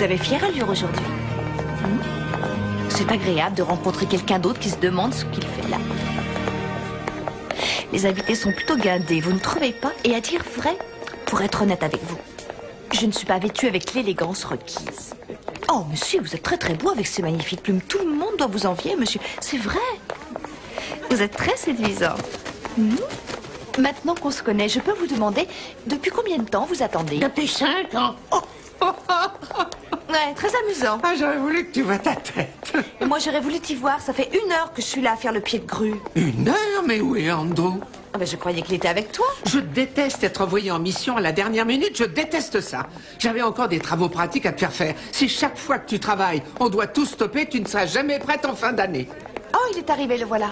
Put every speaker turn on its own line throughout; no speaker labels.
avez fière allure aujourd'hui. C'est agréable de rencontrer quelqu'un d'autre qui se demande ce qu'il fait là. Les invités sont plutôt guindés, vous ne trouvez pas? Et à dire vrai, pour être honnête avec vous, je ne suis pas vêtue avec l'élégance requise. Oh, monsieur, vous êtes très très beau avec ces magnifiques plumes. Tout le monde doit vous envier, monsieur. C'est vrai. Vous êtes très séduisant. Maintenant qu'on se connaît, je peux vous demander depuis combien de temps vous attendez?
Depuis 5 ans.
Ouais, très amusant.
Ah, j'aurais voulu que tu vois ta tête.
Et moi, j'aurais voulu t'y voir. Ça fait 1 heure que je suis là à faire le pied de grue.
1 heure? Mais où est Andrew?
Ah ben, je croyais qu'il était avec toi.
Je déteste être envoyé en mission à la dernière minute, je déteste ça. J'avais encore des travaux pratiques à te faire faire. Si chaque fois que tu travailles, on doit tout stopper, tu ne seras jamais prête en fin d'année.
Oh, il est arrivé, le voilà.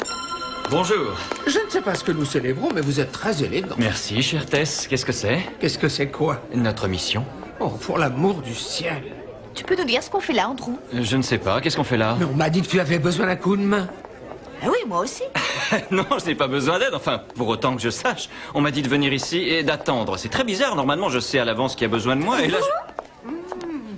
Bonjour.
Je ne sais pas ce que nous célébrons, mais vous êtes très élégant.
Merci, chère Tess. Qu'est-ce que c'est?
Qu'est-ce que c'est quoi?
Notre mission.
Oh, pour l'amour du ciel.
Tu peux nous dire ce qu'on fait là, Andrew?
Je ne sais pas. Qu'est-ce qu'on fait là?
Mais on m'a dit que tu avais besoin d'un coup de main.
Ah oui, moi aussi.
Non, je n'ai pas besoin d'aide. Enfin, pour autant que je sache. On m'a dit de venir ici et d'attendre. C'est très bizarre. Normalement, je sais à l'avance qui a besoin de moi. Et là,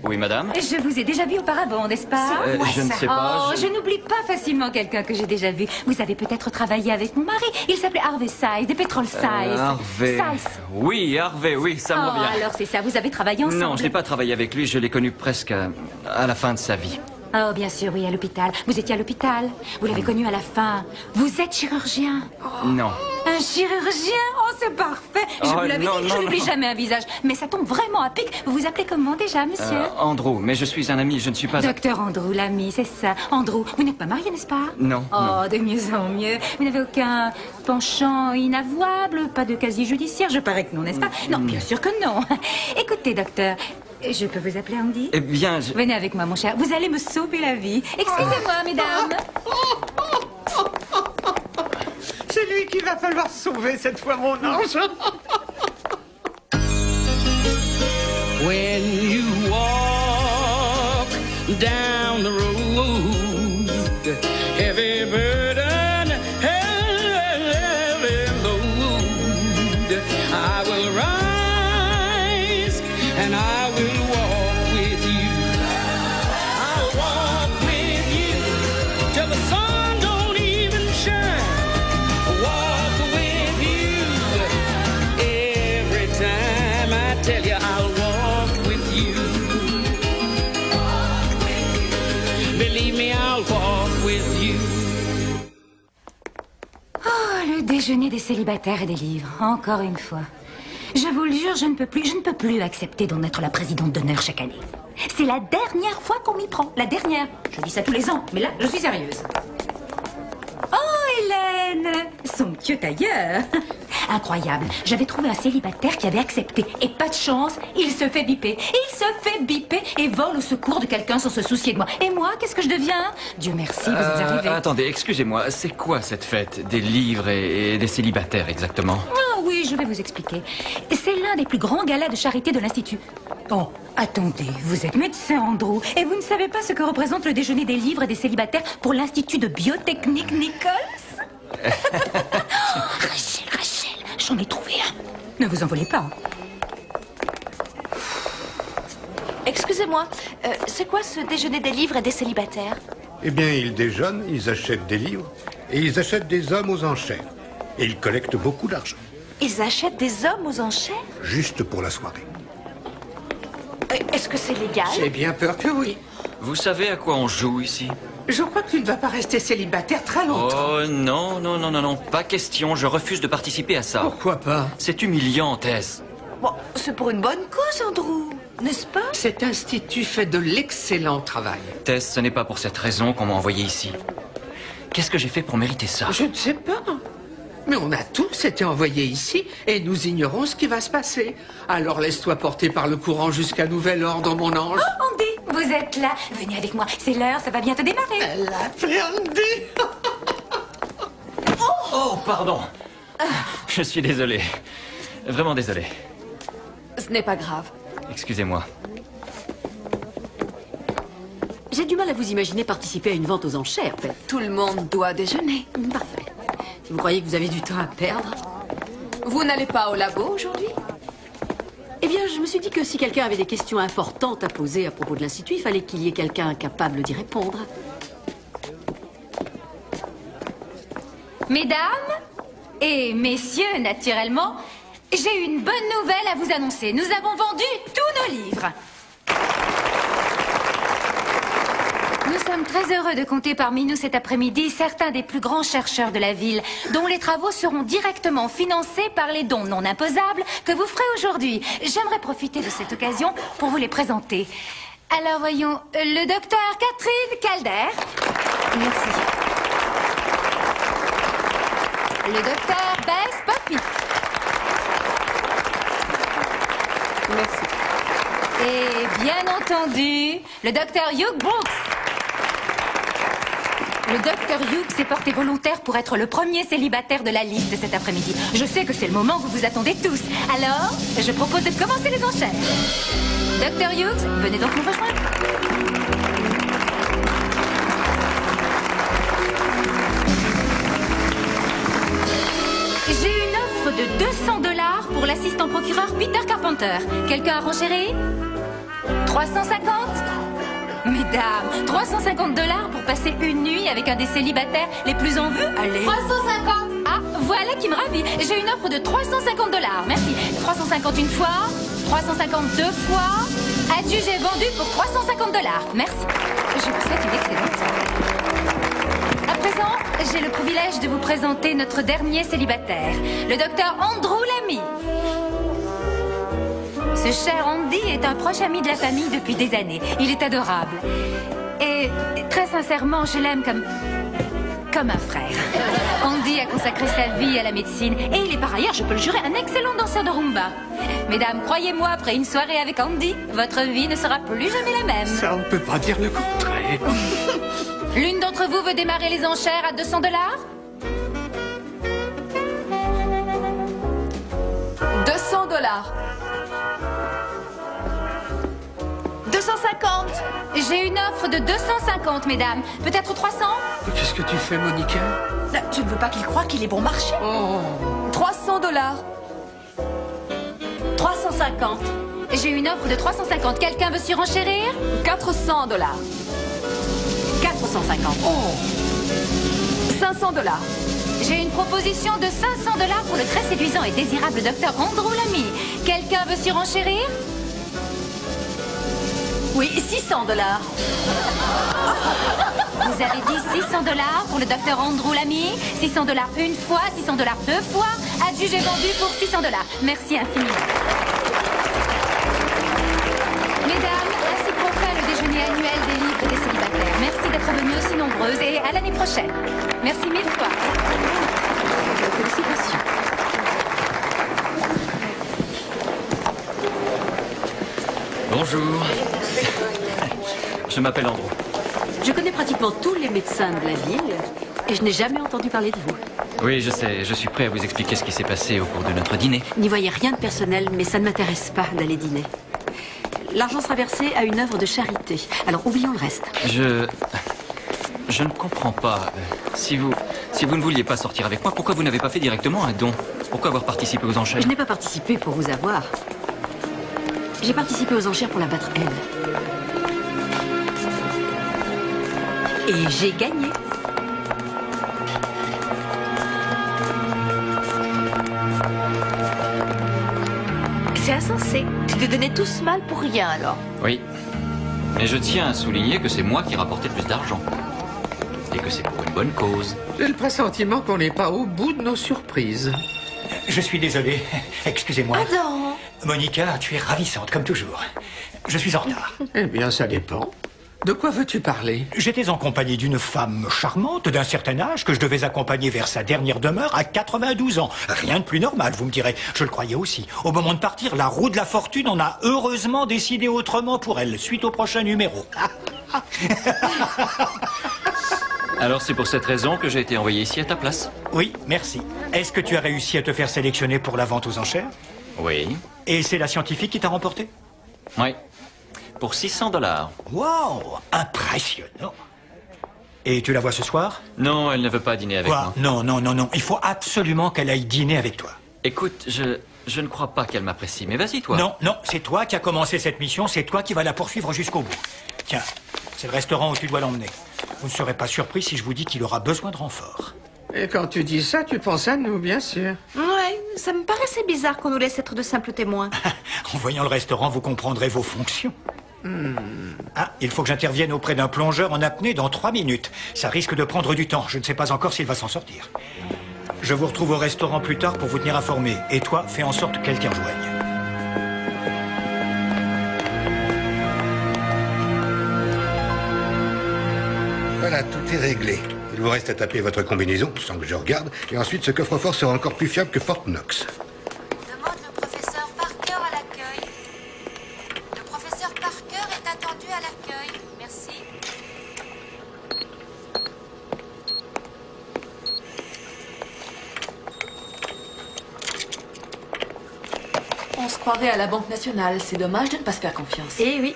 Oui, madame?
Je vous ai déjà vu auparavant, n'est-ce pas?
Je ne sais pas.
Oh, je n'oublie pas facilement quelqu'un que j'ai déjà vu. Vous avez peut-être travaillé avec mon mari. Il s'appelait Harvey Size, des Petrol Size.
Harvey.
Size.
Oui, Harvey, oui, ça me revient.
Alors c'est ça, vous avez travaillé ensemble?
Non, je n'ai pas travaillé avec lui. Je l'ai connu presque à la fin de sa vie.
Oh, bien sûr, oui, à l'hôpital. Vous étiez à l'hôpital. Vous l'avez connu à la fin. Vous êtes chirurgien.
Non.
Un chirurgien? Oh, c'est parfait. Je vous l'avais dit, je n'oublie jamais un visage. Mais ça tombe vraiment à pic. Vous vous appelez comment déjà, monsieur?
Andrew, mais je suis un ami, je ne suis pas...
Docteur Andrew, l'ami, c'est ça. Andrew, vous n'êtes pas marié, n'est-ce pas?
Non.
Oh, de mieux en mieux. Vous n'avez aucun penchant inavouable? Pas de casier judiciaire? Je parais que non, n'est-ce pas? Non, bien sûr que non. Écoutez, docteur, je peux vous appeler Andy?
Eh bien,
Venez avec moi, mon cher. Vous allez me sauver la vie. Excusez-moi, mesdames.
C'est lui qu'il va falloir sauver cette fois, mon ange.
When you walk down the road, heavy burden, heavy load, I will rise and I will walk with you. I'll walk with you till the sun don't even shine. Walk with you every time I tell you I'll walk with you. Believe me, I'll walk with you.
Oh, le déjeuner des célibataires et des livres. Encore une fois. Je vous le jure, je ne peux plus accepter d'en être la présidente d'honneur chaque année. C'est la dernière fois qu'on m'y prend. La dernière. Je dis ça tous les ans, mais là, je suis sérieuse. Oh, Hélène! Son pieu tailleur. Incroyable. J'avais trouvé un célibataire qui avait accepté. Et pas de chance, il se fait biper. Il se fait biper et vole au secours de quelqu'un sans se soucier de moi. Et moi, qu'est-ce que je deviens? Dieu merci, vous êtes arrivés.
Attendez, excusez-moi. C'est quoi cette fête des livres et des célibataires exactement?
Ah oui, je vais vous expliquer. C'est l'un des plus grands galas de charité de l'Institut. Oh, attendez, vous êtes médecin, Andrew, et vous ne savez pas ce que représente le déjeuner des livres et des célibataires pour l'Institut de biotechnique Nichols? Rachel, j'en ai trouvé un. Ne vous en voulez pas.
Excusez-moi, c'est quoi ce déjeuner des livres et des célibataires?
Eh bien, ils déjeunent, ils achètent des livres et ils achètent des hommes aux enchères. Et ils collectent beaucoup d'argent.
Ils achètent des hommes aux enchères?
Juste pour la soirée.
Est-ce que c'est légal?
J'ai bien peur que oui.
Vous savez à quoi on joue ici?
Je crois que tu ne vas pas rester célibataire très longtemps.
Oh non, pas question. Je refuse de participer à ça.
Pourquoi pas?
C'est humiliant, Tess.
Bon, c'est pour une bonne cause, Andrew, n'est-ce pas?
Cet institut fait de l'excellent travail.
Tess, ce n'est pas pour cette raison qu'on m'a envoyé ici. Qu'est-ce que j'ai fait pour mériter ça?
Je ne sais pas. Mais on a tous été envoyés ici et nous ignorons ce qui va se passer. Alors laisse-toi porter par le courant jusqu'à nouvel ordre, mon ange.
Oh, Andy, vous êtes là. Venez avec moi. C'est l'heure, ça va bientôt démarrer.
Elle a appelé Andy.
Oh, pardon. Je suis désolé. Vraiment désolé.
Ce n'est pas grave.
Excusez-moi.
J'ai du mal à vous imaginer participer à une vente aux enchères, Beth.
Tout le monde doit déjeuner.
Parfait. Si vous croyez que vous avez du temps à perdre...
Vous n'allez pas au labo aujourd'hui?
Eh bien, bien, je me suis dit que si quelqu'un avait des questions importantes à poser à propos de l'Institut, il fallait qu'il y ait quelqu'un capable d'y répondre.
Mesdames et messieurs, naturellement, j'ai une bonne nouvelle à vous annoncer. Nous avons vendu tous nos livres. Nous sommes très heureux de compter parmi nous cet après-midi certains des plus grands chercheurs de la ville, dont les travaux seront directement financés par les dons non imposables que vous ferez aujourd'hui. J'aimerais profiter de cette occasion pour vous les présenter. Alors voyons, le docteur Catherine Calder. Merci. Le docteur Bess Poppy.
Merci.
Et bien entendu, le docteur Hugh Brooks. Le docteur Hugh s'est porté volontaire pour être le premier célibataire de la liste cet après-midi. Je sais que c'est le moment que vous attendez tous. Alors, je propose de commencer les enchères. Docteur Hughes, venez donc nous rejoindre. J'ai une offre de 200 $ pour l'assistant procureur Peter Carpenter. Quelqu'un a renchéri? 350? Mesdames, 350 $ pour passer une nuit avec un des célibataires les plus en vue? Allez. 350. Ah, voilà qui me ravit. J'ai une offre de 350 $. Merci. 350 une fois, 350 deux fois. Adjugé vendu pour 350 $. Merci. Je vous souhaite une excellente soirée. À présent, j'ai le privilège de vous présenter notre dernier célibataire, le docteur Andrew Lamy. Ce cher Andy est un proche ami de la famille depuis des années. Il est adorable. Et très sincèrement, je l'aime comme un frère. Andy a consacré sa vie à la médecine et il est par ailleurs, je peux le jurer, un excellent danseur de rumba. Mesdames, croyez-moi, après une soirée avec Andy, votre vie ne sera plus jamais la même.
Ça, on ne peut pas dire le contraire.
L'une d'entre vous veut démarrer les enchères à 200 $?
200 $. 250.
J'ai une offre de 250, mesdames. Peut-être 300?
Qu'est-ce que tu fais, Monica?
Je ne veux pas qu'il croie qu'il est bon marché.
Oh.
300 $. 350.
J'ai une offre de 350. Quelqu'un veut surenchérir?
400 $.
450.
Oh. 500 $.
J'ai une proposition de 500 $ pour le très séduisant et désirable docteur Andrew Lamy. Quelqu'un veut surenchérir?
Oui, 600 $.
Vous avez dit 600 $ pour le docteur Andrew Lamy. 600 $ une fois, 600 $ deux fois. Adjugé vendu pour 600 $. Merci infiniment. Mesdames, ainsi qu'on fait le déjeuner annuel des livres des célibataires. Merci d'être venues aussi nombreuses et à l'année prochaine. Merci mille fois.
Félicitations.
Bonjour. Je m'appelle Andrew.
Je connais pratiquement tous les médecins de la ville et je n'ai jamais entendu parler de vous.
Oui, je sais, je suis prêt à vous expliquer ce qui s'est passé au cours de notre dîner.
N'y voyez rien de personnel, mais ça ne m'intéresse pas d'aller dîner. L'argent sera versé à une œuvre de charité. Alors oublions le reste.
Je ne comprends pas. Si vous ne vouliez pas sortir avec moi, pourquoi vous n'avez pas fait directement un don? Pourquoi avoir participé aux enchères?
Je n'ai pas participé pour vous avoir. J'ai participé aux enchères pour la battre elle. Et j'ai gagné.
C'est insensé. Tu te donnais tout ce mal pour rien, alors.
Oui. Mais je tiens à souligner que c'est moi qui rapportais le plus d'argent. Et que c'est pour une bonne cause.
J'ai le pressentiment qu'on n'est pas au bout de nos surprises.
Je suis désolé. Excusez-moi.
Adam.
Monica, tu es ravissante, comme toujours. Je suis en retard.
Eh bien, ça dépend. De quoi veux-tu parler?
J'étais en compagnie d'une femme charmante d'un certain âge que je devais accompagner vers sa dernière demeure à 92 ans. Rien de plus normal, vous me direz. Je le croyais aussi. Au moment de partir, la roue de la fortune en a heureusement décidé autrement pour elle, suite au prochain numéro.
Alors c'est pour cette raison que j'ai été envoyé ici à ta place?
Oui, merci. Est-ce que tu as réussi à te faire sélectionner pour la vente aux enchères?
Oui.
Et c'est la scientifique qui t'a remporté?
Oui. Pour 600 $.
Wow, impressionnant. Et tu la vois ce soir?
Non, elle ne veut pas dîner avec
Quoi?
moi.
Non. Il faut absolument qu'elle aille dîner avec toi.
Écoute, Je ne crois pas qu'elle m'apprécie, mais vas-y, toi.
Non, non, c'est toi qui as commencé cette mission, c'est toi qui vas la poursuivre jusqu'au bout. Tiens, c'est le restaurant où tu dois l'emmener. Vous ne serez pas surpris si je vous dis qu'il aura besoin de renfort.
Et quand tu dis ça, tu penses à nous, bien sûr.
Ouais, ça me paraissait bizarre qu'on nous laisse être de simples témoins.
En voyant le restaurant, vous comprendrez vos fonctions. Ah, il faut que j'intervienne auprès d'un plongeur en apnée dans 3 minutes. Ça risque de prendre du temps. Je ne sais pas encore s'il va s'en sortir. Je vous retrouve au restaurant plus tard pour vous tenir informé. Et toi, fais en sorte qu'elle t'y rejoigne.
Voilà, tout est réglé. Il vous reste à taper votre combinaison, sans que je regarde, et ensuite ce coffre-fort sera encore plus fiable que Fort Knox.
Demande le professeur Parker à l'accueil. Le professeur Parker est attendu à l'accueil. Merci.
On se croirait à la Banque nationale. C'est dommage de ne pas se faire confiance.
Eh oui,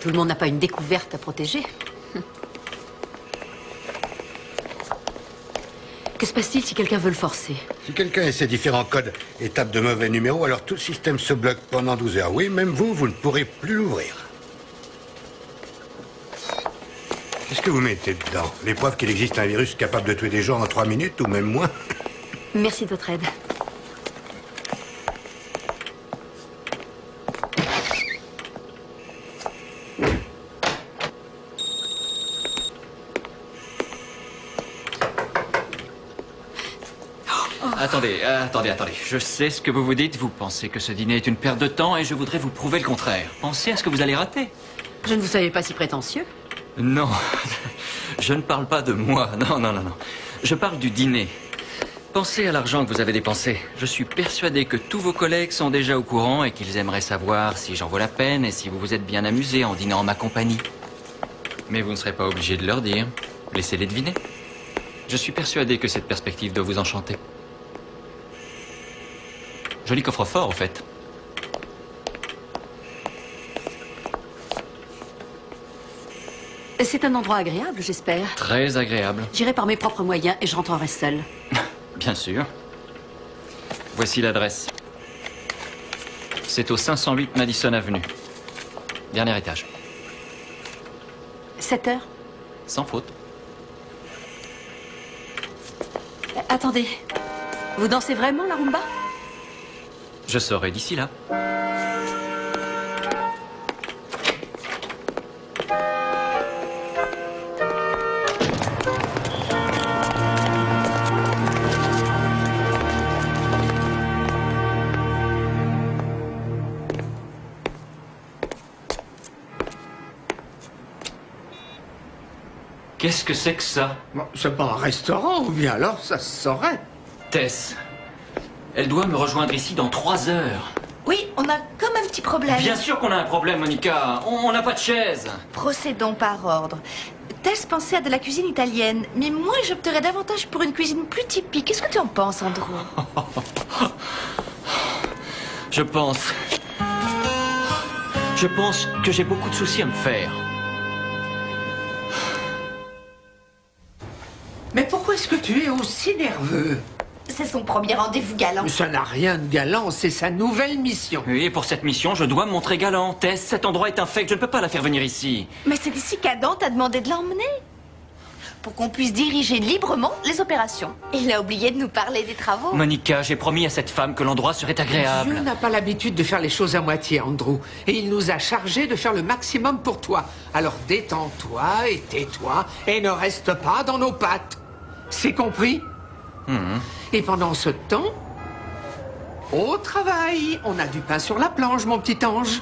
tout le monde n'a pas une découverte à protéger. Que se passe-t-il si quelqu'un veut le forcer?
Si quelqu'un essaie différents codes et tape de mauvais numéros, alors tout le système se bloque pendant 12 heures. Oui, même vous, vous ne pourrez plus l'ouvrir. Qu'est-ce que vous mettez dedans? Les preuves qu'il existe un virus capable de tuer des gens en 3 minutes, ou même moins?
Merci de votre aide.
Attendez. Je sais ce que vous vous dites. Vous pensez que ce dîner est une perte de temps et je voudrais vous prouver le contraire. Pensez à ce que vous allez rater.
Je ne vous savais pas si prétentieux.
Non, je ne parle pas de moi. Non. Je parle du dîner. Pensez à l'argent que vous avez dépensé. Je suis persuadé que tous vos collègues sont déjà au courant et qu'ils aimeraient savoir si j'en vaut la peine et si vous vous êtes bien amusé en dînant en ma compagnie. Mais vous ne serez pas obligé de leur dire. Laissez-les deviner. Je suis persuadé que cette perspective doit vous enchanter. Joli coffre-fort, au fait.
C'est un endroit agréable, j'espère.
Très agréable.
J'irai par mes propres moyens et je rentrerai seule.
Bien sûr. Voici l'adresse. C'est au 508 Madison Avenue. Dernier étage.
7 heures.
Sans faute.
Attendez. Vous dansez vraiment la rumba?
Je serai d'ici là. Qu'est-ce que c'est que ça?
Bon, c'est pas un restaurant, ou bien alors ça se saurait.
Tess, elle doit me rejoindre ici dans 3 heures.
Oui, on a comme un petit problème.
Bien sûr qu'on a un problème, Monica. On n'a pas de chaise.
Procédons par ordre. Tess pensait à de la cuisine italienne, mais moi j'opterais davantage pour une cuisine plus typique. Qu'est-ce que tu en penses, Andrew?
Je pense que j'ai beaucoup de soucis à me faire.
Mais pourquoi est-ce que tu es aussi nerveux?
C'est son premier rendez-vous galant.
Mais ça n'a rien de galant, c'est sa nouvelle mission.
Oui, et pour cette mission, je dois me montrer galant. Tess, cet endroit est infect, je ne peux pas la faire venir ici.
Mais c'est ici qu'Adam t'a demandé de l'emmener. Pour qu'on puisse diriger librement les opérations. Il a oublié de nous parler des travaux.
Monica, j'ai promis à cette femme que l'endroit serait agréable.
Dieu n'a pas l'habitude de faire les choses à moitié, Andrew. Et il nous a chargés de faire le maximum pour toi. Alors détends-toi et tais-toi et ne reste pas dans nos pattes. C'est compris? Et pendant ce temps, au travail, on a du pain sur la planche, mon petit ange.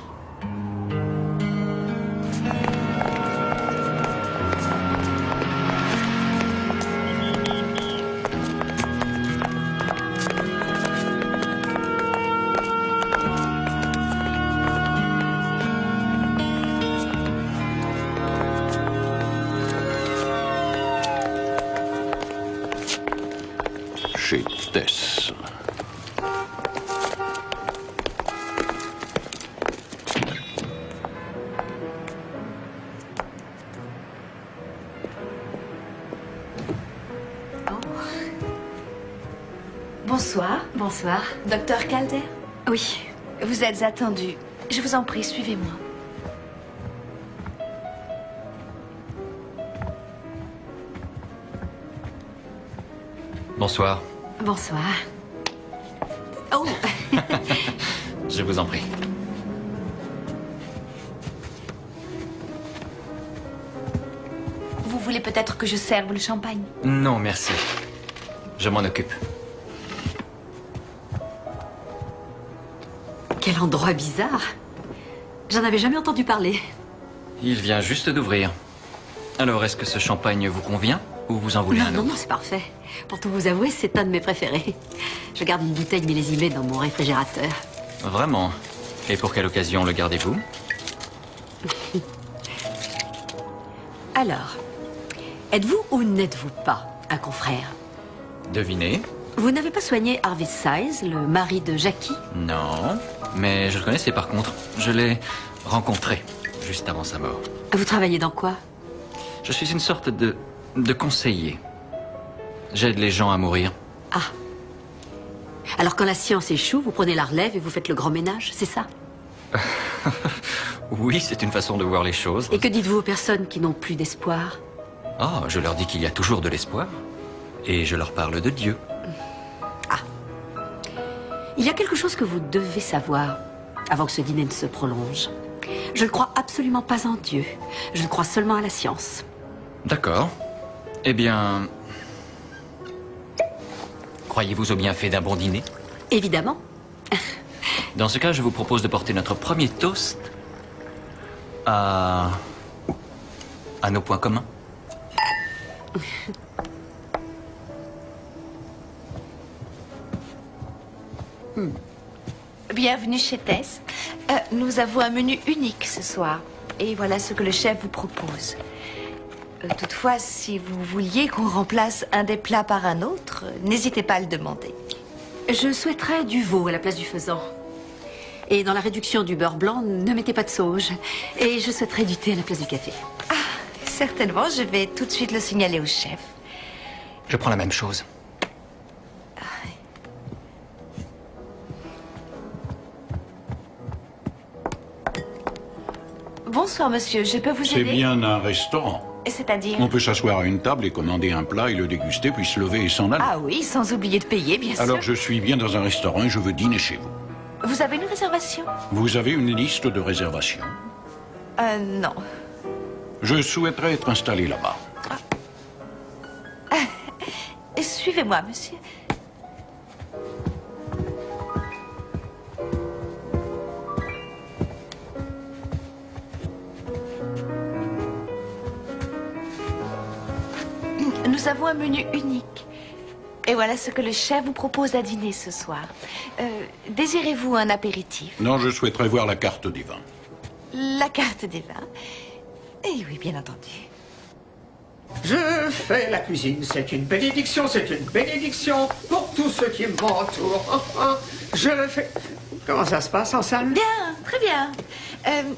Chez Tess.
Bonsoir.
Bonsoir.
Docteur Calder.
Oui.
Vous êtes attendu. Je vous en prie, suivez-moi.
Bonsoir.
Bonsoir. Oh.
Je vous en prie.
Vous voulez peut-être que je serve le champagne?
Non, merci. Je m'en occupe.
Quel endroit bizarre. J'en avais jamais entendu parler.
Il vient juste d'ouvrir. Alors, est-ce que ce champagne vous convient ou vous en voulez un autre?
Non, c'est parfait. Pour tout vous avouer, c'est un de mes préférés. Je garde une bouteille millésimée dans mon réfrigérateur.
Vraiment? Et pour quelle occasion le gardez-vous?
Alors, êtes-vous ou n'êtes-vous pas un confrère?
Devinez?
Vous n'avez pas soigné Harvey Size, le mari de Jackie?
Non, mais je le connaissais par contre. Je l'ai rencontré juste avant sa mort.
Vous travaillez dans quoi?
Je suis une sorte de conseiller. J'aide les gens à mourir.
Ah. Alors quand la science échoue, vous prenez la relève et vous faites le grand ménage, c'est ça?
Oui, c'est une façon de voir les choses.
Et que dites-vous aux personnes qui n'ont plus d'espoir?
Ah, je leur dis qu'il y a toujours de l'espoir. Et je leur parle de Dieu.
Ah. Il y a quelque chose que vous devez savoir avant que ce dîner ne se prolonge. Je ne crois absolument pas en Dieu. Je ne crois seulement à la science.
D'accord. Eh bien... Croyez-vous au bienfait d'un bon dîner?
Évidemment.
Dans ce cas, je vous propose de porter notre premier toast à nos points communs.
Bienvenue chez Tess. Nous avons un menu unique ce soir. Et voilà ce que le chef vous propose. Toutefois, si vous vouliez qu'on remplace un des plats par un autre, n'hésitez pas à le demander.
Je souhaiterais du veau à la place du faisan. Et dans la réduction du beurre blanc, ne mettez pas de sauge. Et je souhaiterais du thé à la place du café.
Ah, certainement, je vais tout de suite le signaler au chef.
Je prends la même chose.
Bonsoir, monsieur. Je peux vous aider?
C'est bien un restaurant.
C'est-à-dire?
On peut s'asseoir à une table et commander un plat et le déguster, puis se lever et s'en aller.
Ah oui, sans oublier de payer, bien sûr.
Alors je suis bien dans un restaurant et je veux dîner chez vous.
Vous avez une réservation?
Vous avez une liste de réservations?
Non.
Je souhaiterais être installé là-bas.
Suivez-moi, monsieur. Nous avons un menu unique. Et voilà ce que le chef vous propose à dîner ce soir. Désirez-vous un apéritif?
Non, je souhaiterais voir la carte des vins.
La carte des vins? Eh oui, bien entendu.
Je fais la cuisine, c'est une bénédiction pour tous ceux qui m'entourent. Je fais... Comment ça se passe en salle?
Bien, très bien.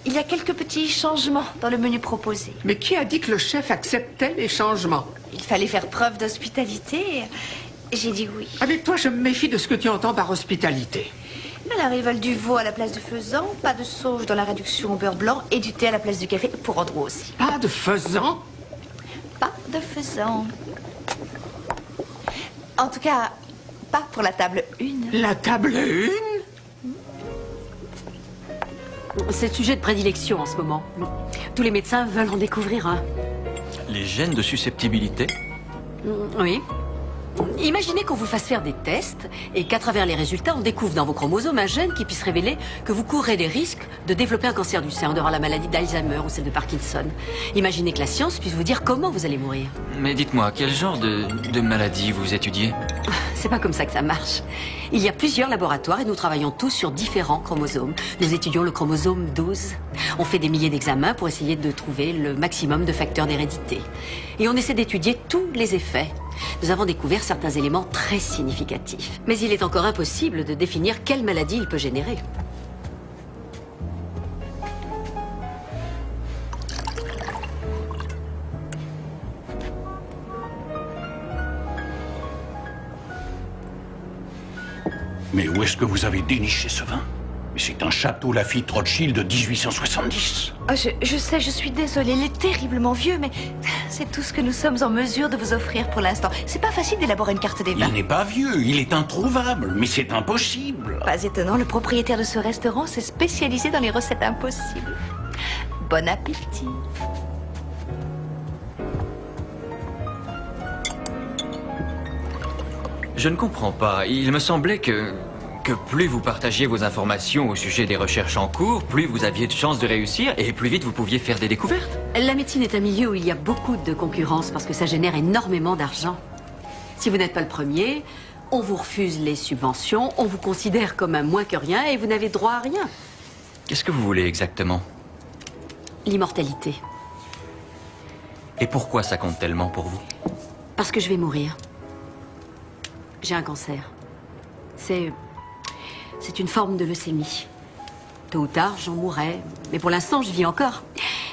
Il y a quelques petits changements dans le menu proposé.
Mais qui a dit que le chef acceptait les changements?
Il fallait faire preuve d'hospitalité. J'ai dit oui.
Avec toi, je me méfie de ce que tu entends par hospitalité.
Alors, ils veulent du veau à la place du faisan, pas de sauge dans la réduction au beurre blanc et du thé à la place du café pour Andrew aussi.
Pas de faisan?
Pas de faisan. En tout cas, pas pour la table 1.
La table 1?
C'est le sujet de prédilection en ce moment. Tous les médecins veulent en découvrir un.
Les gènes de susceptibilité?
Oui. Imaginez qu'on vous fasse faire des tests et qu'à travers les résultats, on découvre dans vos chromosomes un gène qui puisse révéler que vous courez des risques de développer un cancer du sein, d'avoir la maladie d'Alzheimer ou celle de Parkinson. Imaginez que la science puisse vous dire comment vous allez mourir.
Mais dites-moi, quel genre de maladie vous étudiez?
C'est pas comme ça que ça marche. Il y a plusieurs laboratoires et nous travaillons tous sur différents chromosomes. Nous étudions le chromosome 12. On fait des milliers d'examens pour essayer de trouver le maximum de facteurs d'hérédité. Et on essaie d'étudier tous les effets. Nous avons découvert certains éléments très significatifs. Mais il est encore impossible de définir quelle maladie il peut générer.
Mais où est-ce que vous avez déniché ce vin? Mais c'est un château Lafite Rothschild de 1870.
Oh, je sais, je suis désolée, il est terriblement vieux, mais c'est tout ce que nous sommes en mesure de vous offrir pour l'instant. C'est pas facile d'élaborer une carte des vins.
Il n'est pas vieux, il est introuvable, mais c'est impossible.
Pas étonnant, le propriétaire de ce restaurant s'est spécialisé dans les recettes impossibles. Bon appétit.
Je ne comprends pas. Il me semblait que plus vous partagiez vos informations au sujet des recherches en cours, plus vous aviez de chances de réussir et plus vite vous pouviez faire des découvertes.
La médecine est un milieu où il y a beaucoup de concurrence parce que ça génère énormément d'argent. Si vous n'êtes pas le premier, on vous refuse les subventions, on vous considère comme un moins que rien et vous n'avez droit à rien.
Qu'est-ce que vous voulez exactement?
L'immortalité.
Et pourquoi ça compte tellement pour vous?
Parce que je vais mourir. J'ai un cancer. C'est une forme de leucémie. Tôt ou tard, j'en mourrai. Mais pour l'instant, je vis encore.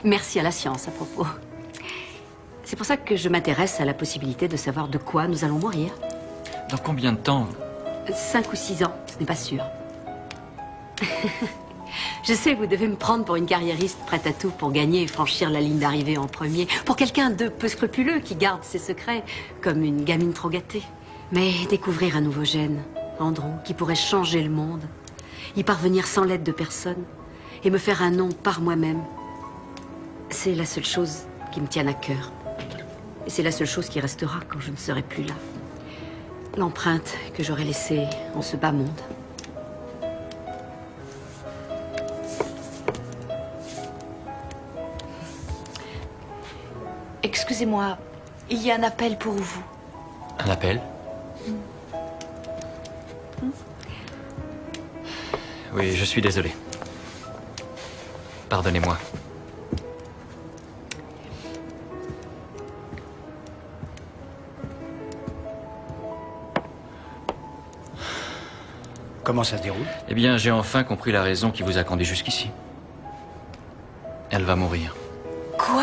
Merci à la science, à propos. C'est pour ça que je m'intéresse à la possibilité de savoir de quoi nous allons mourir.
Dans combien de temps?
5 ou 6 ans, ce n'est pas sûr. Je sais, vous devez me prendre pour une carriériste prête à tout pour gagner et franchir la ligne d'arrivée en premier. Pour quelqu'un de peu scrupuleux qui garde ses secrets, comme une gamine trop gâtée. Mais découvrir un nouveau gène, Andrew, qui pourrait changer le monde, y parvenir sans l'aide de personne, et me faire un nom par moi-même, c'est la seule chose qui me tienne à cœur. Et c'est la seule chose qui restera quand je ne serai plus là. L'empreinte que j'aurais laissée en ce bas monde.
Excusez-moi, il y a un appel pour vous.
Un appel? Oui, je suis désolé. Pardonnez-moi.
Comment ça se déroule?
Eh bien, j'ai enfin compris la raison qui vous a conduit jusqu'ici. Elle va mourir.
Quoi?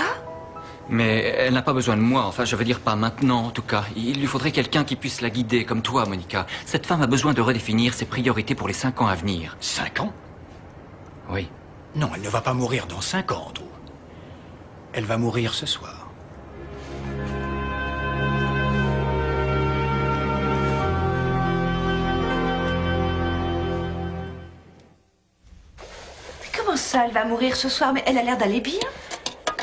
Mais elle n'a pas besoin de moi, enfin je veux dire pas maintenant en tout cas. Il lui faudrait quelqu'un qui puisse la guider, comme toi, Monica. Cette femme a besoin de redéfinir ses priorités pour les 5 ans à venir.
5 ans?
Oui.
Non, elle ne va pas mourir dans 5 ans, Andrew. Elle va mourir ce soir.
Mais comment ça, elle va mourir ce soir? Mais elle a l'air d'aller bien.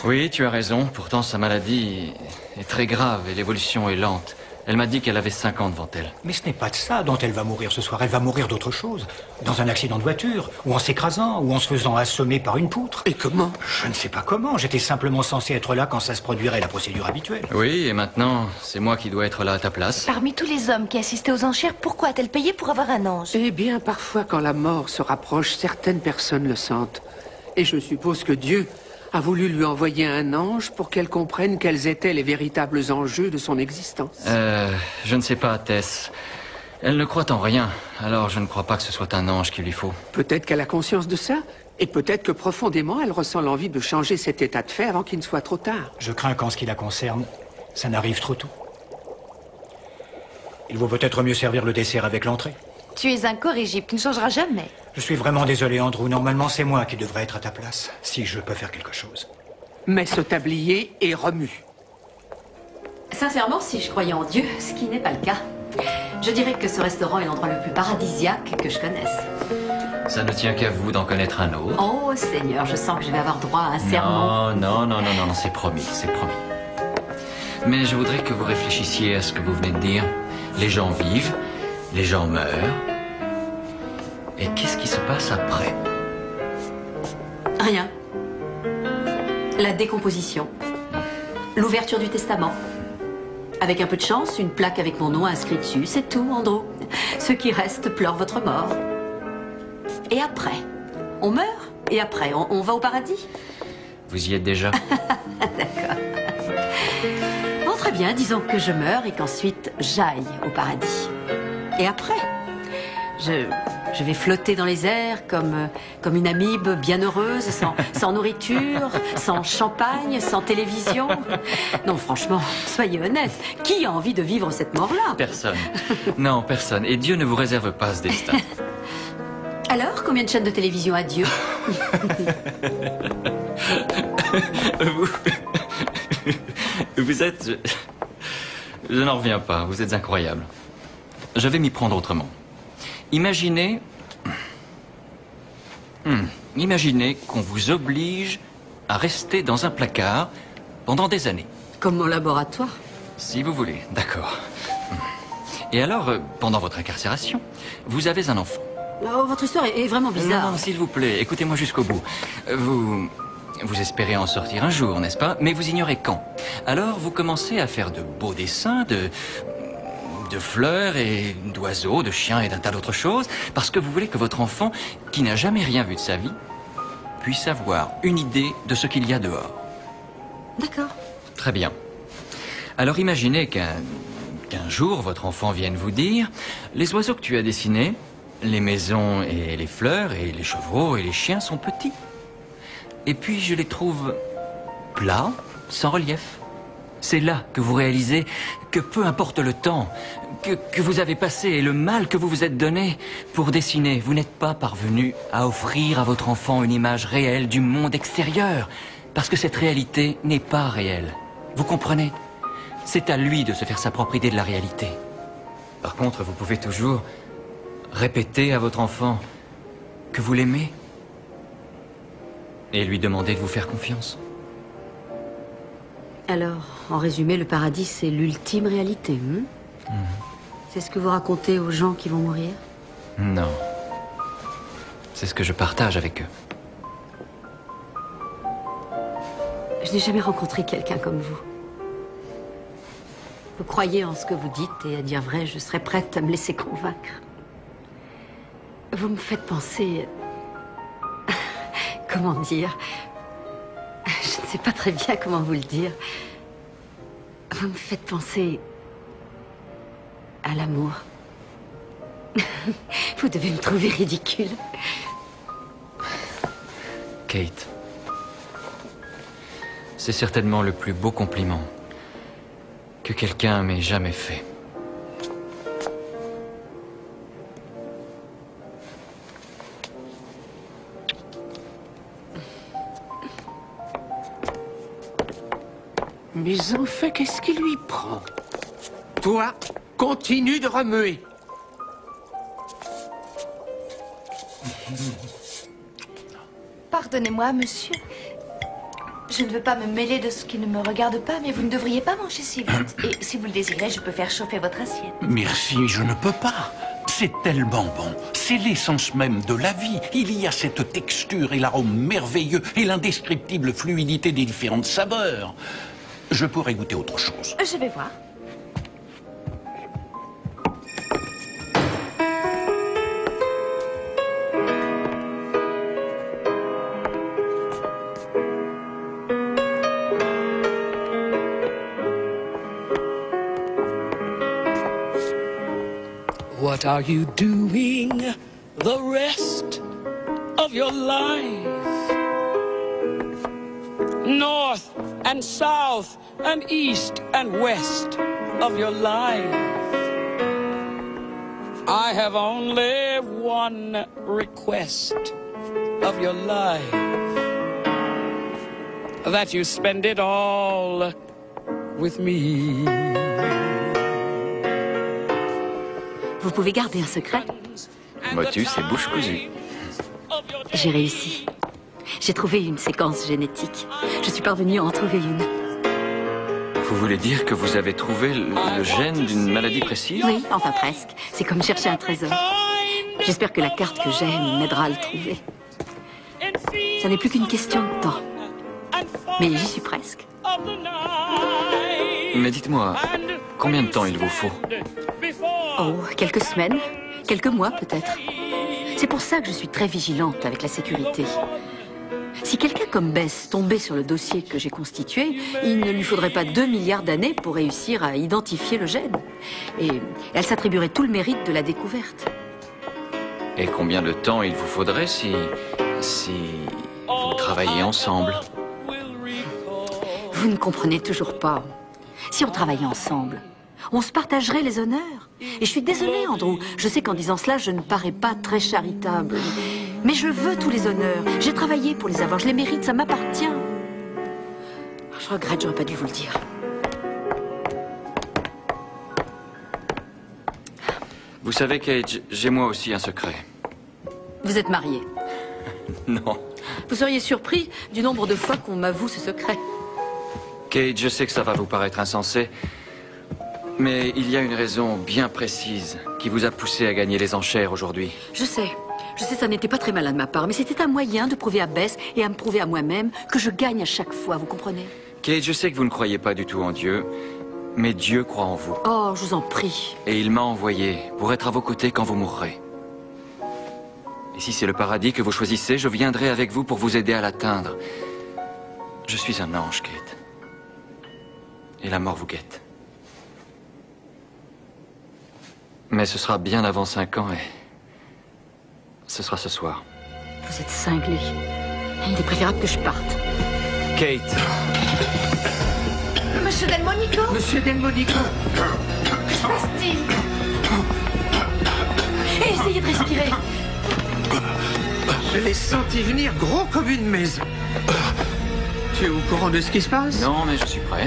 Oui, tu as raison. Pourtant, sa maladie est très grave et l'évolution est lente. Elle m'a dit qu'elle avait 5 ans devant elle.
Mais ce n'est pas de ça dont elle va mourir ce soir. Elle va mourir d'autre chose. Dans un accident de voiture, ou en s'écrasant, ou en se faisant assommer par une poutre.
Et comment?
Je ne sais pas comment. J'étais simplement censé être là quand ça se produirait, la procédure habituelle.
Oui, et maintenant, c'est moi qui dois être là à ta place.
Parmi tous les hommes qui assistaient aux enchères, pourquoi a-t-elle payé pour avoir un ange?
Eh bien, parfois, quand la mort se rapproche, certaines personnes le sentent. Et je suppose que Dieu a voulu lui envoyer un ange pour qu'elle comprenne quels étaient les véritables enjeux de son existence.
Je ne sais pas, Tess. Elle ne croit en rien, alors je ne crois pas que ce soit un ange qu'il lui faut.
Peut-être qu'elle a conscience de ça, et peut-être que profondément, elle ressent l'envie de changer cet état de fait avant qu'il ne soit trop tard.
Je crains qu'en ce qui la concerne, ça n'arrive trop tôt. Il vaut peut-être mieux servir le dessert avec l'entrée.
Tu es incorrigible, tu ne changeras jamais.
Je suis vraiment désolé, Andrew. Normalement, c'est moi qui devrais être à ta place, si je peux faire quelque chose.
Mets ce tablier et remue.
Sincèrement, si je croyais en Dieu, ce qui n'est pas le cas, je dirais que ce restaurant est l'endroit le plus paradisiaque que je connaisse.
Ça ne tient qu'à vous d'en connaître un autre.
Oh Seigneur, je sens que je vais avoir droit à un sermon.
Non, c'est promis, c'est promis. Mais je voudrais que vous réfléchissiez à ce que vous venez de dire. Les gens vivent, les gens meurent. Et qu'est-ce qui se passe après?
Rien. La décomposition. L'ouverture du testament. Avec un peu de chance, une plaque avec mon nom inscrit dessus. C'est tout, Andrew. Ceux qui restent pleurent votre mort. Et après? On meurt? Et après, on va au paradis?
Vous y êtes déjà?
D'accord. Bon, très bien. Disons que je meurs et qu'ensuite, j'aille au paradis. Et après? Je vais flotter dans les airs comme une amibe bien heureuse, sans nourriture, sans champagne, sans télévision. Non, franchement, soyez honnête. Qui a envie de vivre cette mort-là?
Personne. Non, personne. Et Dieu ne vous réserve pas ce destin.
Alors, combien de chaînes de télévision a Dieu?
Vous êtes... Je n'en reviens pas. Vous êtes incroyable. Je vais m'y prendre autrement. Imaginez... Imaginez qu'on vous oblige à rester dans un placard pendant des années.
Comme mon laboratoire.
Si vous voulez, d'accord. Et alors, pendant votre incarcération, vous avez un enfant.
Oh, votre histoire est vraiment bizarre.
Non, s'il vous plaît, écoutez-moi jusqu'au bout. Vous espérez en sortir un jour, n'est-ce pas? Mais vous ignorez quand. Alors, vous commencez à faire de beaux dessins, de fleurs et d'oiseaux, de chiens et d'un tas d'autres choses, parce que vous voulez que votre enfant, qui n'a jamais rien vu de sa vie, puisse avoir une idée de ce qu'il y a dehors.
D'accord.
Très bien. Alors imaginez qu'un jour, votre enfant vienne vous dire « Les oiseaux que tu as dessinés, les maisons et les fleurs et les chevaux et les chiens sont petits. Et puis je les trouve plats, sans relief. » C'est là que vous réalisez que peu importe le temps que vous avez passé et le mal que vous vous êtes donné pour dessiner, vous n'êtes pas parvenu à offrir à votre enfant une image réelle du monde extérieur, parce que cette réalité n'est pas réelle. Vous comprenez? C'est à lui de se faire sa propre idée de la réalité. Par contre, vous pouvez toujours répéter à votre enfant que vous l'aimez et lui demander de vous faire confiance.
Alors, en résumé, le paradis, c'est l'ultime réalité. C'est ce que vous racontez aux gens qui vont mourir?
Non. C'est ce que je partage avec eux.
Je n'ai jamais rencontré quelqu'un comme vous. Vous croyez en ce que vous dites et à dire vrai, je serais prête à me laisser convaincre. Vous me faites penser... Comment dire? Je ne sais pas très bien comment vous le dire. Vous me faites penser à l'amour. Vous devez me trouver ridicule.
Kate, c'est certainement le plus beau compliment que quelqu'un m'ait jamais fait.
Mais enfin, qu'est-ce qui lui prend? Toi, continue de remuer.
Pardonnez-moi, monsieur. Je ne veux pas me mêler de ce qui ne me regarde pas, mais vous ne devriez pas manger si vite. Et si vous le désirez, je peux faire chauffer votre assiette.
Merci, je ne peux pas. C'est tellement bon. C'est l'essence même de la vie. Il y a cette texture et l'arôme merveilleux et l'indescriptible fluidité des différentes saveurs. Je pourrais goûter autre chose.
Je vais voir.
What are you doing the rest of your life? North and south and east and west of your life. I have only one request of your life. That you spend it all with me.
Vous pouvez garder un secret?
Motus et bouche cousue.
J'ai réussi. J'ai trouvé une séquence génétique. Je suis parvenue à en trouver une.
Vous voulez dire que vous avez trouvé le gène d'une maladie précise?
Oui, enfin presque. C'est comme chercher un trésor. J'espère que la carte que j'ai m'aidera à le trouver. Ça n'est plus qu'une question de temps. Mais j'y suis presque.
Mais dites-moi, combien de temps il vous faut?
Oh, quelques semaines, quelques mois peut-être. C'est pour ça que je suis très vigilante avec la sécurité. Si quelqu'un comme Bess tombait sur le dossier que j'ai constitué, il ne lui faudrait pas 2 milliards d'années pour réussir à identifier le gène. Et elle s'attribuerait tout le mérite de la découverte.
Et combien de temps il vous faudrait si vous travaillez ensemble?
Vous ne comprenez toujours pas. Si on travaillait ensemble, on se partagerait les honneurs. Et je suis désolée, Andrew. Je sais qu'en disant cela, je ne parais pas très charitable. Mais je veux tous les honneurs. J'ai travaillé pour les avoir. Je les mérite, ça m'appartient. Je regrette, j'aurais pas dû vous le dire.
Vous savez, Cage, j'ai moi aussi un secret.
Vous êtes marié.
Non.
Vous seriez surpris du nombre de fois qu'on m'avoue ce secret.
Cage, je sais que ça va vous paraître insensé, mais il y a une raison bien précise qui vous a poussé à gagner les enchères aujourd'hui.
Je sais, ça n'était pas très malin de ma part, mais c'était un moyen de prouver à Bess et à me prouver à moi-même que je gagne à chaque fois, vous comprenez?
Cage, je sais que vous ne croyez pas du tout en Dieu, mais Dieu croit en vous.
Oh, je vous en prie.
Et il m'a envoyé pour être à vos côtés quand vous mourrez. Et si c'est le paradis que vous choisissez, je viendrai avec vous pour vous aider à l'atteindre. Je suis un ange, Kate. Et la mort vous guette. Mais ce sera bien avant 5 ans et... ce sera ce soir.
Vous êtes cinglé. Il est préférable que je parte.
Kate.
Monsieur Delmonico?
Monsieur Delmonico.
Que se passe-t-il?
Essayez de respirer.
Je l'ai senti venir gros comme une maison. Tu es au courant de ce qui se passe?
Non, mais je suis prêt.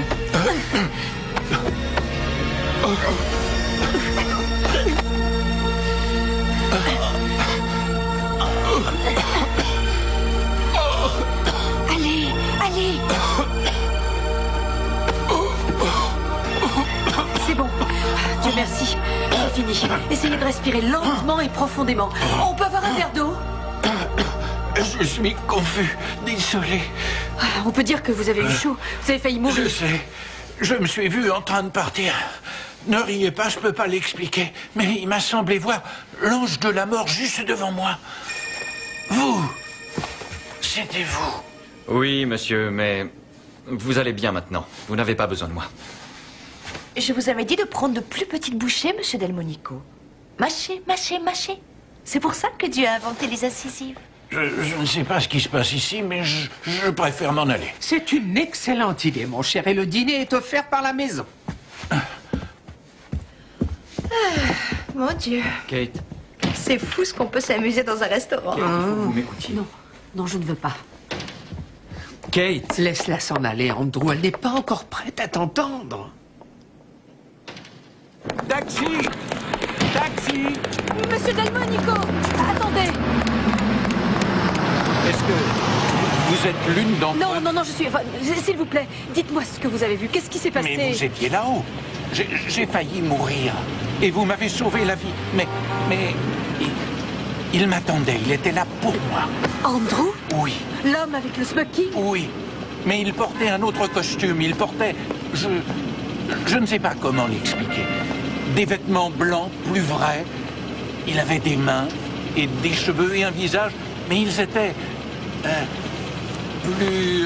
Allez, allez. C'est bon. Dieu merci. C'est fini. Essayez de respirer lentement et profondément. On peut avoir un verre d'eau?
Je suis confus, désolé.
On peut dire que vous avez eu chaud. Vous avez failli mourir.
Je sais. Je me suis vu en train de partir. Ne riez pas, je peux pas l'expliquer. Mais il m'a semblé voir l'ange de la mort juste devant moi. Vous. C'était vous.
Oui, monsieur, mais... vous allez bien maintenant. Vous n'avez pas besoin de moi.
Je vous avais dit de prendre de plus petites bouchées, monsieur Delmonico. Mâchez, mâchez, mâchez. C'est pour ça que Dieu a inventé les incisives.
Je ne sais pas ce qui se passe ici, mais je préfère m'en aller.
C'est une excellente idée, mon cher, et le dîner est offert par la maison.
Mon Dieu.
Kate.
C'est fou ce qu'on peut s'amuser dans un restaurant.
Kate, il faut que vous m'écoutiez.
Non, non, je ne veux pas.
Kate.
Laisse-la s'en aller, Andrew. Elle n'est pas encore prête à t'entendre.
Taxi! Taxi!
Monsieur Delmonico, attendez.
Est-ce que vous êtes l'une d'entre eux?
Non, non, non, je suis... enfin, s'il vous plaît, dites-moi ce que vous avez vu. Qu'est-ce qui s'est passé?
Mais vous étiez là-haut. J'ai failli mourir. Et vous m'avez sauvé la vie. Mais il m'attendait. Il était là pour moi.
Andrew?
Oui.
L'homme avec le smoking?
Oui. Mais il portait un autre costume. Il portait... Je ne sais pas comment l'expliquer. Des vêtements blancs, plus vrais. Il avait des mains et des cheveux et un visage. Mais ils étaient... plus...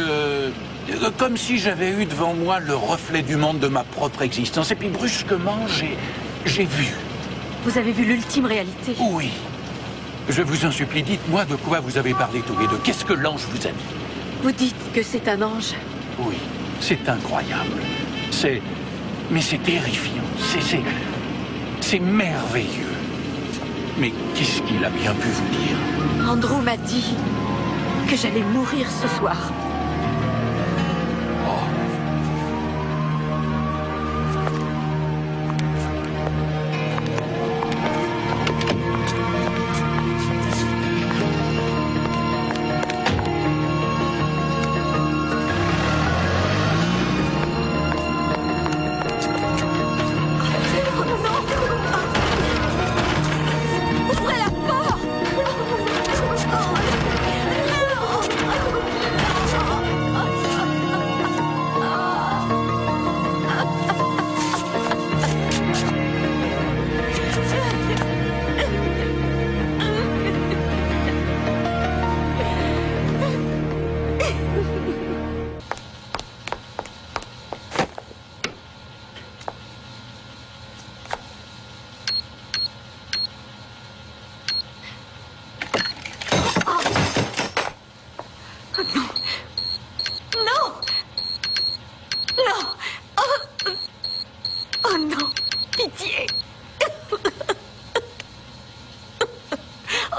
comme si j'avais eu devant moi le reflet du monde de ma propre existence. Et puis brusquement, j'ai vu.
Vous avez vu l'ultime réalité?
Oui. Je vous en supplie, dites-moi de quoi vous avez parlé tous les deux. Qu'est-ce que l'ange vous a dit?
Vous dites que c'est un ange?
Oui, c'est incroyable. Mais c'est terrifiant. C'est merveilleux. Mais qu'est-ce qu'il a bien pu vous dire?
Andrew m'a dit que j'allais mourir ce soir.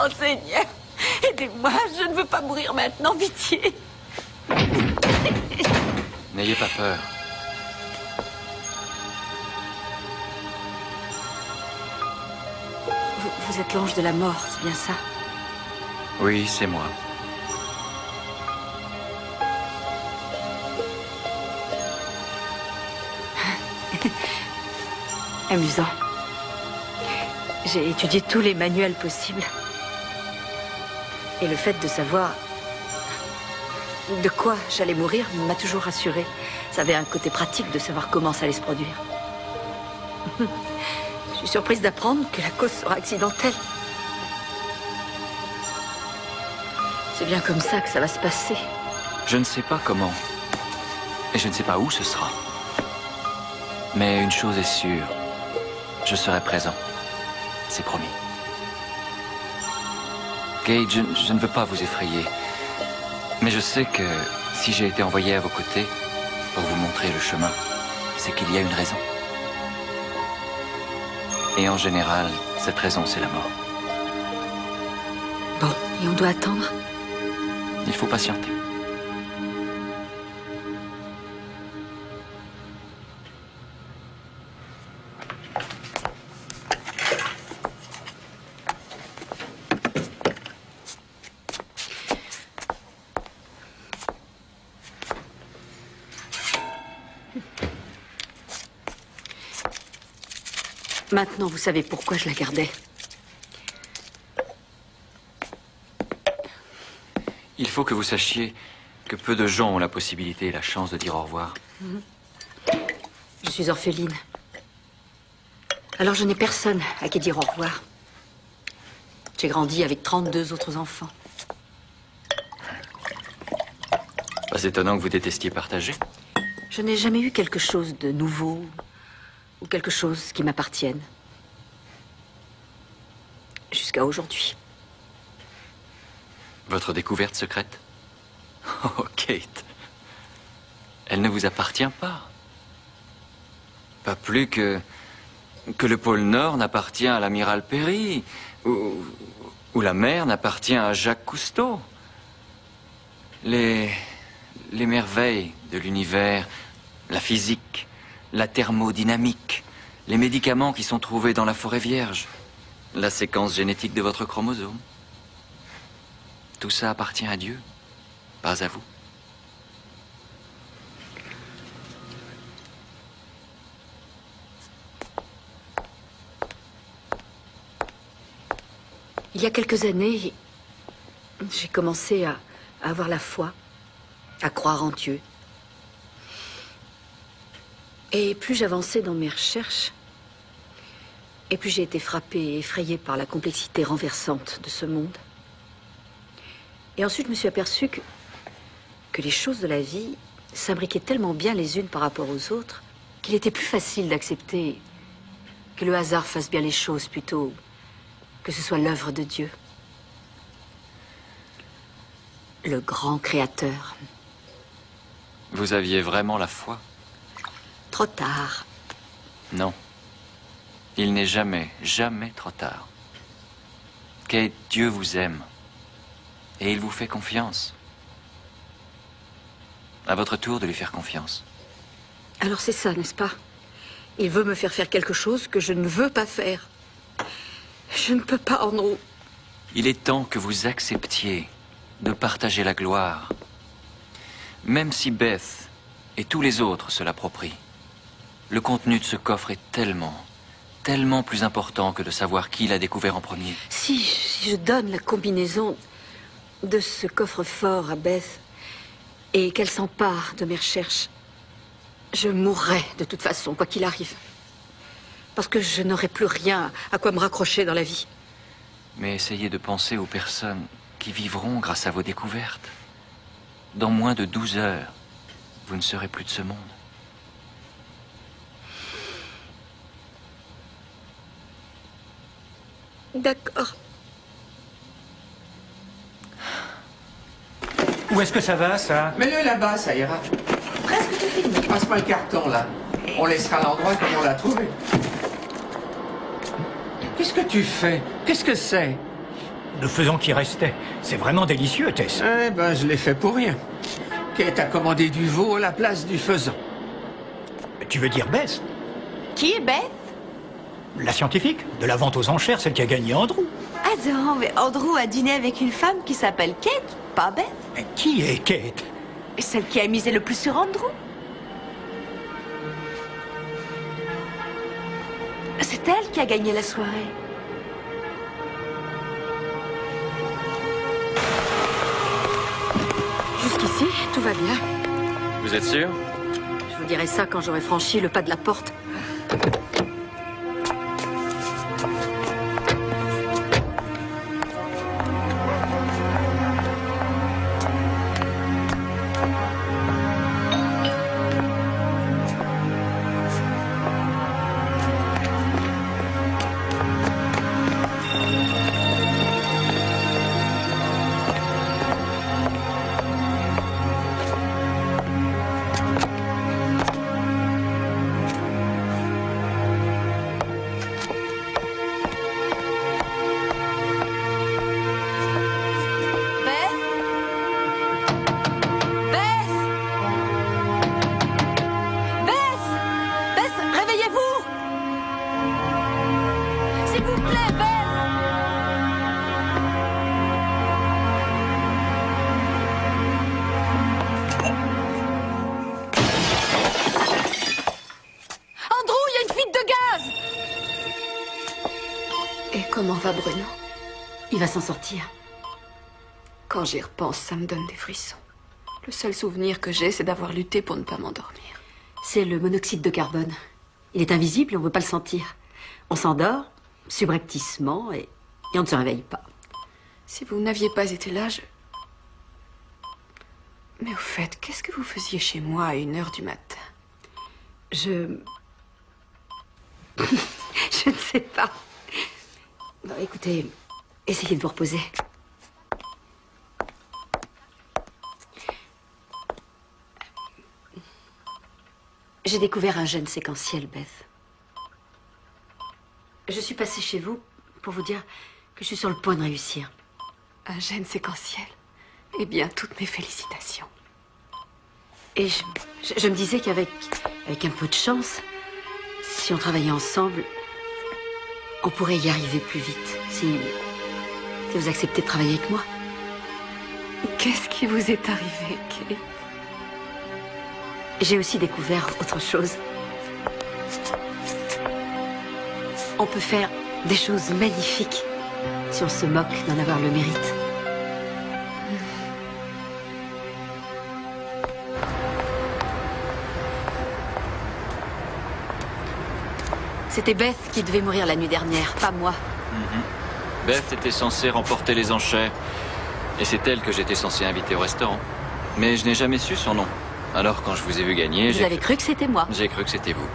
Oh Seigneur, aidez-moi, je ne veux pas mourir maintenant, pitié.
N'ayez pas peur.
Vous êtes l'ange de la mort, c'est bien ça?
Oui, c'est moi.
Amusant. J'ai étudié tous les manuels possibles. Et le fait de savoir de quoi j'allais mourir m'a toujours rassurée. Ça avait un côté pratique de savoir comment ça allait se produire. Je suis surprise d'apprendre que la cause sera accidentelle. C'est bien comme ça que ça va se passer.
Je ne sais pas comment. Et je ne sais pas où ce sera. Mais une chose est sûre. Je serai présent. C'est promis. Kate, je ne veux pas vous effrayer. Mais je sais que si j'ai été envoyé à vos côtés pour vous montrer le chemin, c'est qu'il y a une raison. Et en général, cette raison, c'est la mort.
Bon, et on doit attendre?
Il faut patienter.
Maintenant, vous savez pourquoi je la gardais.
Il faut que vous sachiez que peu de gens ont la possibilité et la chance de dire au revoir.
Je suis orpheline. Alors je n'ai personne à qui dire au revoir. J'ai grandi avec 32 autres enfants.
Pas étonnant que vous détestiez partager.
Je n'ai jamais eu quelque chose de nouveau ou quelque chose qui m'appartienne. Jusqu'à aujourd'hui.
Votre découverte secrète? Oh, Kate. Elle ne vous appartient pas. Pas plus que le pôle Nord n'appartient à l'amiral Perry, ou la mer n'appartient à Jacques Cousteau. Les merveilles de l'univers, la physique, la thermodynamique, les médicaments qui sont trouvés dans la forêt vierge, la séquence génétique de votre chromosome. Tout ça appartient à Dieu, pas à vous.
Il y a quelques années, j'ai commencé à avoir la foi, à croire en Dieu. Et plus j'avançais dans mes recherches, et plus j'ai été frappée et effrayée par la complexité renversante de ce monde. Et ensuite, je me suis aperçue que les choses de la vie s'imbriquaient tellement bien les unes par rapport aux autres qu'il était plus facile d'accepter que le hasard fasse bien les choses plutôt que ce soit l'œuvre de Dieu. Le grand créateur.
Vous aviez vraiment la foi?
Trop tard.
Non. Il n'est jamais, jamais trop tard. Kate, Dieu vous aime. Et il vous fait confiance. À votre tour de lui faire confiance.
Alors c'est ça, n'est-ce pas? Il veut me faire faire quelque chose que je ne veux pas faire. Je ne peux pas, Andrew.
Il est temps que vous acceptiez de partager la gloire. Même si Beth et tous les autres se l'approprient. Le contenu de ce coffre est tellement plus important que de savoir qui l'a découvert en premier.
Si je donne la combinaison de ce coffre-fort à Beth et qu'elle s'empare de mes recherches, je mourrai de toute façon, quoi qu'il arrive. Parce que je n'aurai plus rien à quoi me raccrocher dans la vie.
Mais essayez de penser aux personnes qui vivront grâce à vos découvertes. Dans moins de 12 heures, vous ne serez plus de ce monde.
D'accord.
Où est-ce que ça va, ça?
Mets-le là-bas, ça ira.
Presque tout fini.
Passe-moi le carton, là. On laissera l'endroit comme on l'a trouvé. Qu'est-ce que tu fais? Qu'est-ce que c'est?
Le faisan qui restait. C'est vraiment délicieux, Tess.
Eh ben, je l'ai fait pour rien. Kate a commandé du veau à la place du faisan.
Tu veux dire Beth?
Qui est Beth?
La scientifique, de la vente aux enchères, celle qui a gagné Andrew.
Ah non, mais Andrew a dîné avec une femme qui s'appelle Kate, pas Beth.
Mais qui est Kate?
Celle qui a misé le plus sur Andrew. C'est elle qui a gagné la soirée.
Jusqu'ici, tout va bien.
Vous êtes sûr?
Je vous dirai ça quand j'aurai franchi le pas de la porte.
Comment va Bruno?
Il va s'en sortir.
Quand j'y repense, ça me donne des frissons. Le seul souvenir que j'ai, c'est d'avoir lutté pour ne pas m'endormir.
C'est le monoxyde de carbone. Il est invisible et on ne peut pas le sentir. On s'endort, subrepticement, et on ne se réveille pas.
Si vous n'aviez pas été là, Mais au fait, qu'est-ce que vous faisiez chez moi à 1h du matin?
Je ne sais pas. Bon, écoutez, essayez de vous reposer. J'ai découvert un gène séquentiel, Beth. Je suis passée chez vous pour vous dire que je suis sur le point de réussir.
Un gène séquentiel? Eh bien, toutes mes félicitations.
Et je me disais qu'avec un peu de chance, si on travaillait ensemble, on pourrait y arriver plus vite. Si vous acceptez de travailler avec moi.
Qu'est-ce qui vous est arrivé, Kate?
J'ai aussi découvert autre chose. On peut faire des choses magnifiques si on se moque d'en avoir le mérite. C'était Beth qui devait mourir la nuit dernière, pas moi.
Beth était censée remporter les enchères. Et c'est elle que j'étais censé inviter au restaurant. Mais je n'ai jamais su son nom. Alors quand je vous ai vu gagner,
Vous avez cru que c'était moi?
J'ai cru que c'était vous.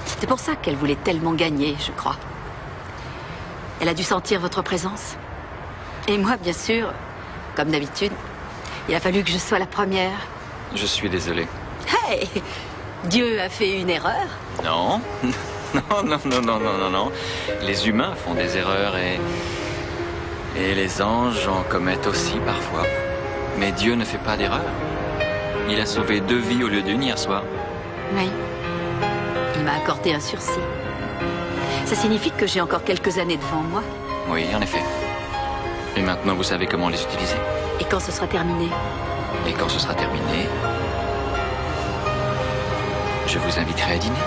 C'est pour ça qu'elle voulait tellement gagner, je crois. Elle a dû sentir votre présence. Et moi, bien sûr, comme d'habitude, il a fallu que je sois la première.
Je suis désolé.
Hey! Dieu a fait une erreur?
Non. Non. Les humains font des erreurs et les anges en commettent aussi parfois. Mais Dieu ne fait pas d'erreur. Il a sauvé 2 vies au lieu d'1 hier soir.
Oui. Il m'a accordé un sursis. Ça signifie que j'ai encore quelques années devant moi.
Oui, en effet. Et maintenant, vous savez comment les utiliser.
Et quand ce sera terminé?
Et quand ce sera terminé, je vous inviterai à dîner.